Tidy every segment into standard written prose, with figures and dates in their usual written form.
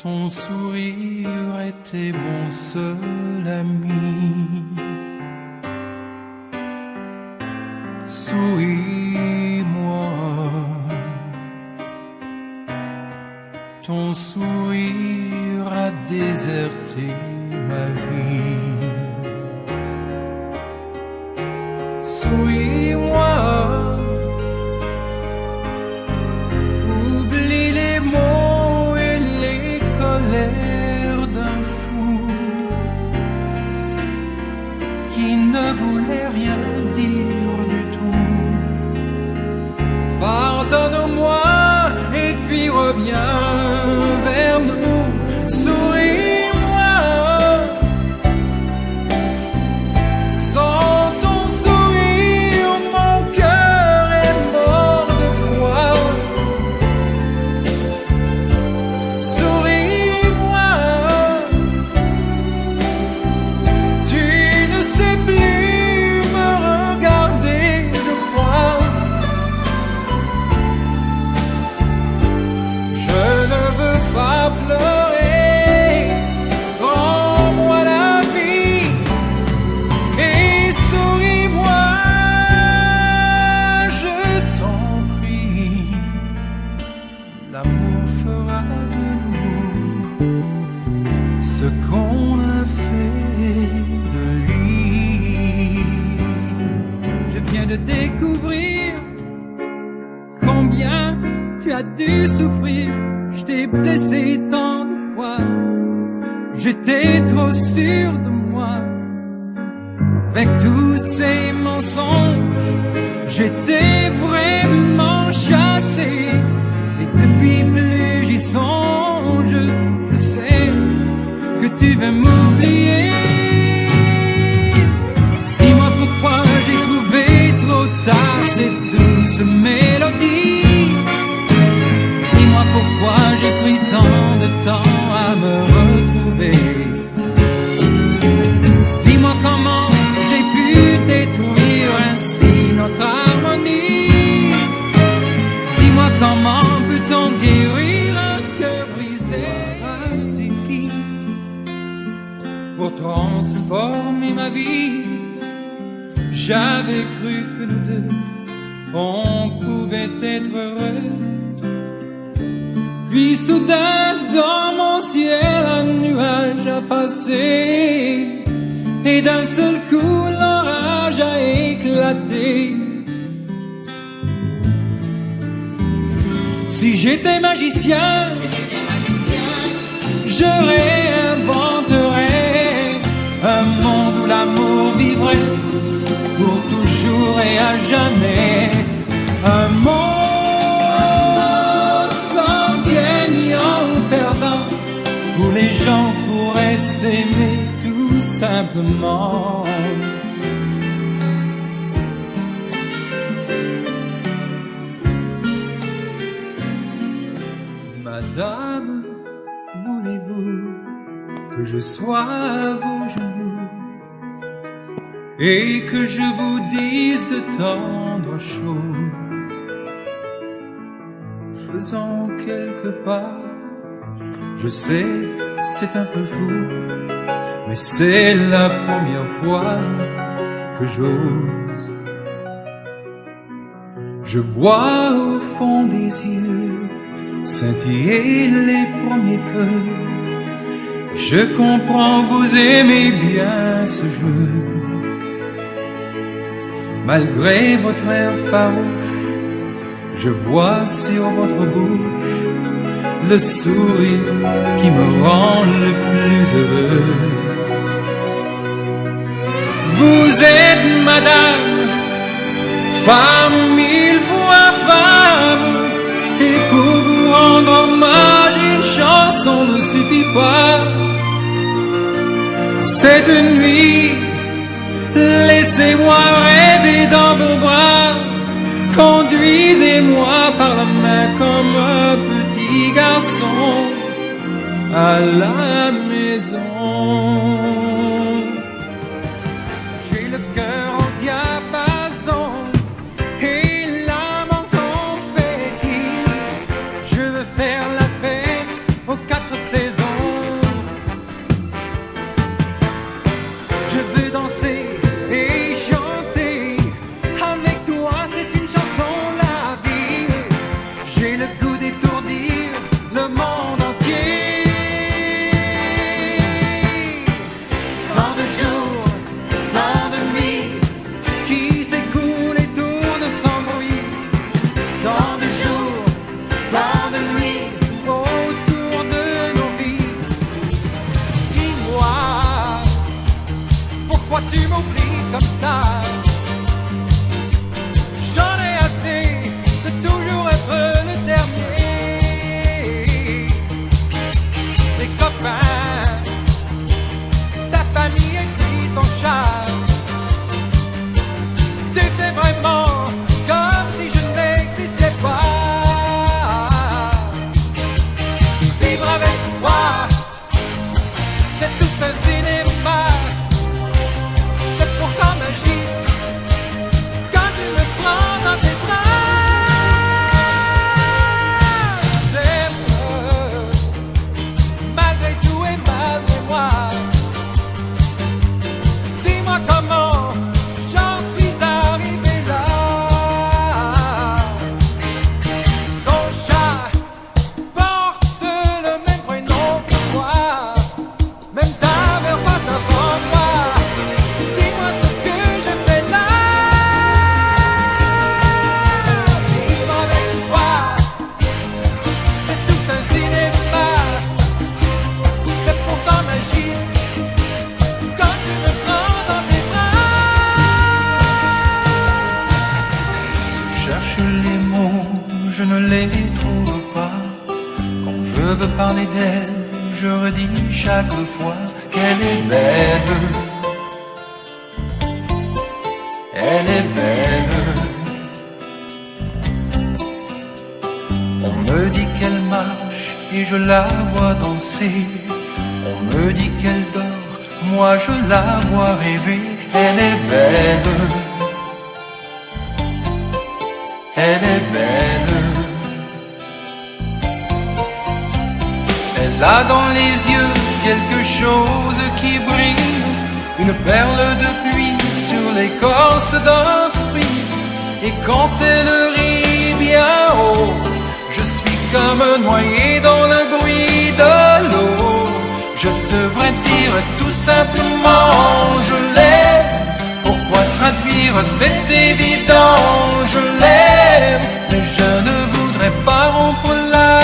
Ton sourire était mon seul ami. Souris-moi, ton sourire a déserté ma vie. Souris-moi, oublie les mots et les colères d'un fou qui ne voulait rien dire du tout. Pardonne-moi et puis reviens vers nous. Souris-moi, sans ton sourire mon cœur est mort de froid. Souris-moi, tu ne sais plus me regarder, je crois. Je ne veux pas pleurer, rends-moi la vie et souris-moi, je t'en prie. L'amour fera de nous ce qu'on a fait de lui. Je viens de découvrir combien tu as dû souffrir. Je t'ai blessé tant de fois, j'étais trop sûr de moi. Avec tous ces mensonges, j'étais vraiment chassé. Et depuis plus j'y songe, je sais que tu veux m'oublier. Dis-moi pourquoi j'ai trouvé trop tard ces douces mélodies. Dis-moi pourquoi j'ai pris tant de temps à me retrouver. Dis-moi comment j'ai pu détruire ainsi notre harmonie. Dis-moi comment peut-on guérir un cœur brisé ainsi pour transformer ma vie. J'avais cru que nous deux on pouvait être heureux. Puis soudain dans mon ciel un nuage a passé et d'un seul coup l'orage a éclaté. Si j'étais magicien, je réinventerais un monde où l'amour vivrait pour toujours et à jamais. Un monde sans gagnant ou perdant, où les gens pourraient s'aimer tout simplement. Madame, voulez-vous que je sois à vos genoux et que je vous dise de tendres choses? Faisons quelques pas, je sais c'est un peu fou, mais c'est la première fois que j'ose. Je vois au fond des yeux scintiller les premiers feux. Je comprends, vous aimez bien ce jeu. Malgré votre air farouche, je vois sur votre bouche le sourire qui me rend le plus heureux. Vous êtes madame, femme mille fois femme, et pour vous rendre hommage, une chanson ne suffit pas. Cette nuit, laissez-moi rêver dans vos bras. Conduisez-moi par la main comme un petit garçon à la maison. J'ai le cœur en diapason et l'âme en confetti. Je veux faire la fête aux 4 saisons. je ne les trouve pas. Quand je veux parler d'elle, je redis chaque fois qu'elle est belle. Elle est belle. On me dit qu'elle marche et je la vois danser. On me dit qu'elle dort, moi je la vois rêver. Elle est belle. Elle est belle. Elle a dans les yeux quelque chose qui brille, une perle de pluie sur l'écorce d'un fruit. Et quand elle rit bien haut, je suis comme noyé dans le bruit de l'eau. Je devrais dire tout simplement je l'aime. Pourquoi traduire, c'est évident, je l'aime. Mais je ne voudrais pas rompre la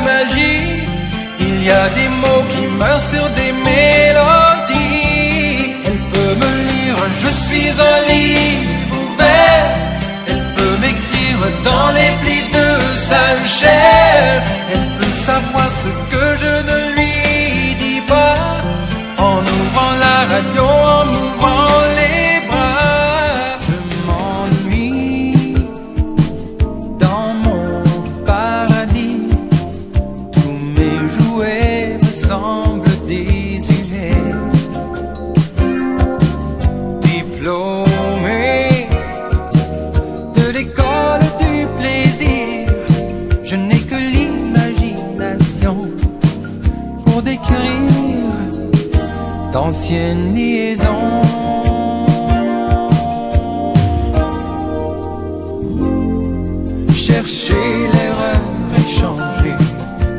magie. Il y a des mots qui meurent sur des mélodies. Elle peut me lire, je suis un livre ouvert. Elle peut m'écrire dans les plis de sa chair. Elle peut savoir ce que je ne lui dis pas, en ouvrant la radio, en m'ouvrant les bras. Je m'ennuie dans mon paradis. Tous mes jouets me semblent désuets. Diplômé de l'école du plaisir, je n'ai que l'imagination pour décrire d'anciennes liaisons. Chercher l'erreur et changer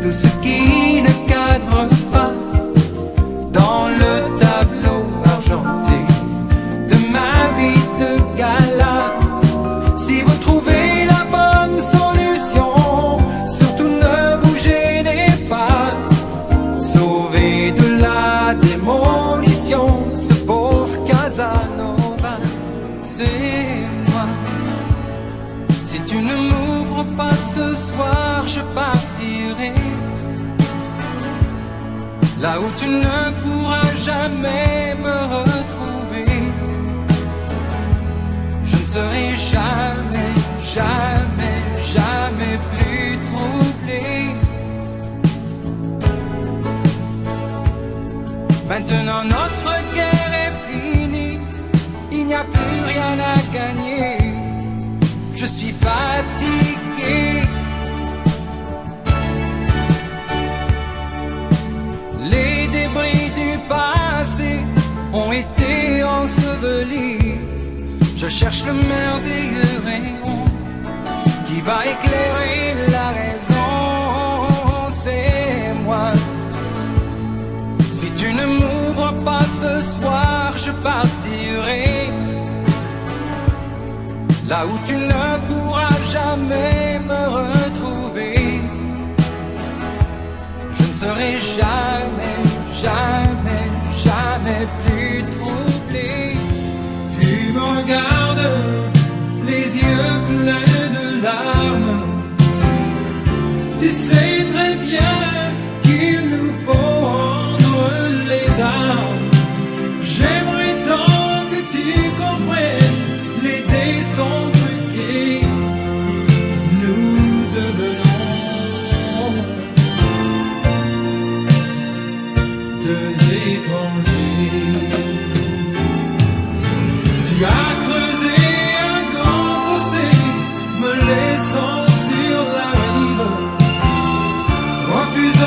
tout ce qui ne cadre pas dans le tableau argenté de ma vie de gala. Si vous trouvez la bonne solution, surtout ne vous gênez pas. Sauvez de la démolition ce pauvre Casanova. C'est moi. Si tu ne m'ouvres pas ce soir, je partirai là où tu ne pourras jamais me retrouver. Je ne serai jamais, jamais, jamais plus troublé. Maintenant notre guerre est finie, il n'y a plus rien à gagner. Je suis fatigué. Les débris du passé ont été ensevelis. Je cherche le merveilleux rayon qui va éclairer la raison. C'est moi. Si tu ne m'ouvres pas ce soir, je partirai là où tu ne pourras jamais me retrouver. Je ne serai jamais, jamais, jamais plus troublé. Tu me regardes, les yeux pleins de larmes. Tu sais très bien qu'il nous faut rendre les armes. J'aimerais tant que tu comprennes, les dés sont truqués. Nous devenons deux étrangers. Tu as creusé un grand fossé, me laissant sur la rive, refusant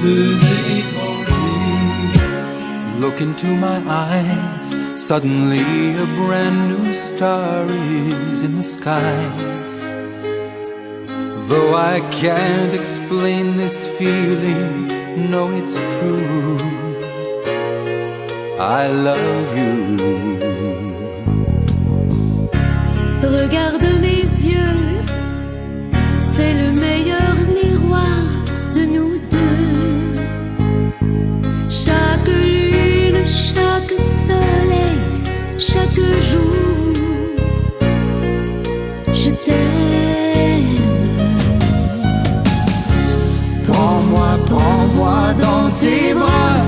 deux étrangers. Look into my eyes, suddenly a brand new star is in the skies. Though I can't explain this feeling, no, it's true, I love you. Regarde mes yeux, c'est le meilleur miroir de nous deux. Chaque lune, chaque soleil, chaque jour, je t'aime. Prends-moi dans tes bras,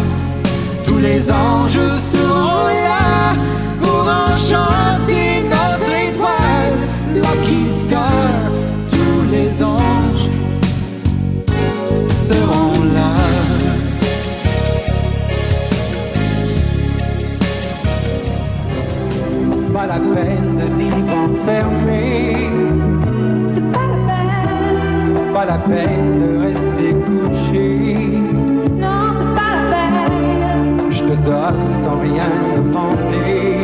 tous les anges seront là pour enchanter notre étoile. Lucky Star, tous les anges seront là. Pas la peine de vivre enfermé, c'est pas la peine. Pas la peine de rester couché, non, c'est pas la peine. Je te donne sans rien demander.